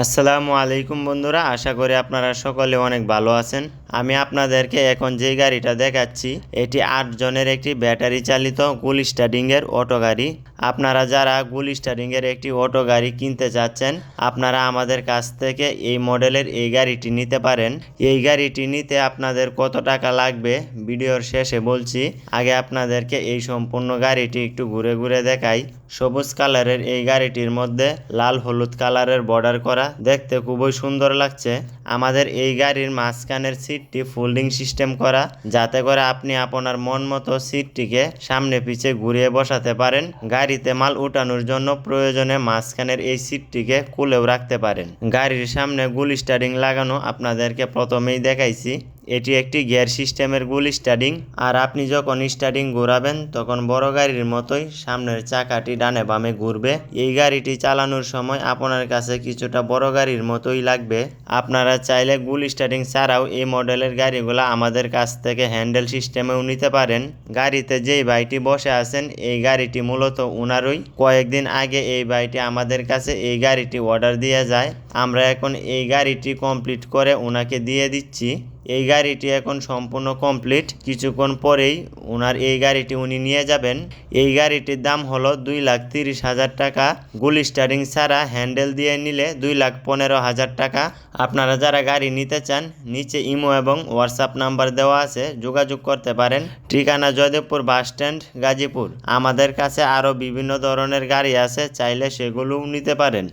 আসসালামু আলাইকুম বন্ধুরা, আশা করি আপনারা সকলে অনেক ভালো আছেন। আমি আপনাদেরকে এখন যে গাড়িটা দেখাচ্ছি এটি 8 জনের একটি ব্যাটারি চালিত গুল স্টার্টিংয়ের অটো গাড়ি। আপনারা যারা গুল স্টার্টিংয়ের একটি অটো গাড়ি কিনতে চাচ্ছেন, আপনারা আমাদের কাছ থেকে এই মডেলের এই গাড়িটি নিতে পারেন। এই গাড়িটি নিতে আপনাদের কত টাকা লাগবে ভিডিওর শেষে বলছি। আগে আপনাদেরকে এই সম্পূর্ণ গাড়িটি একটু ঘুরে ঘুরে দেখাই। সবুজ কালারের এই গাড়িটির মধ্যে লাল হলুদ কালারের বর্ডার করা, দেখতে খুবই সুন্দর লাগছে। আমাদের এই গাড়ির মাঝখানের সিটটি ফোল্ডিং সিস্টেম করা, যাতে করে আপনি আপনার মন মতো সিটটিকে সামনে পিছে ঘুরিয়ে বসাতে পারেন। গাড়িতে মাল উঠানোর জন্য প্রয়োজনে মাঝখানের এই সিটটিকে খুলেও রাখতে পারেন। গাড়ির সামনে গুল স্টারিং লাগানো আপনাদেরকে প্রথমেই দেখাইছি। এটি একটি গিয়ার সিস্টেমের গুল স্টারিং, আর আপনি যখন স্টারিং ঘোরাবেন তখন বড় গাড়ির মতোই সামনের চাকাটি ডানে বামে ঘুরবে। এই গাড়িটি চালানোর সময় আপনার কাছে কিছুটা বড় গাড়ির মতোই লাগবে। আপনারা চাইলে গুল স্টারিং ছাড়াও এই মডেলের গাড়িগুলো আমাদের কাছ থেকে হ্যান্ডেল সিস্টেমেও নিতে পারেন। গাড়িতে যেই ভাইটি বসে আছেন এই গাড়িটি মূলত উনারই। কয়েকদিন আগে এই ভাইটি আমাদের কাছে এই গাড়িটি অর্ডার দিয়ে যায়। আমরা এখন এই গাড়িটি কমপ্লিট করে ওনাকে দিয়ে দিচ্ছি। এই গাড়িটি এখন সম্পূর্ণ কমপ্লিট। কিছুক্ষণ পরেই ওনার এই গাড়িটি উনি নিয়ে যাবেন। এই গাড়িটির দাম হলো 2,30,000 টাকা। গুল স্টারিং ছাড়া হ্যান্ডেল দিয়ে নিলে 2,15,000 টাকা। আপনারা যারা গাড়ি নিতে চান, নিচে ইমো এবং হোয়াটসঅ্যাপ নাম্বার দেওয়া আছে, যোগাযোগ করতে পারেন। ঠিকানা জয়দেবপুর বাস স্ট্যান্ড, গাজীপুর। আমাদের কাছে আরও বিভিন্ন ধরনের গাড়ি আছে, চাইলে সেগুলোও নিতে পারেন।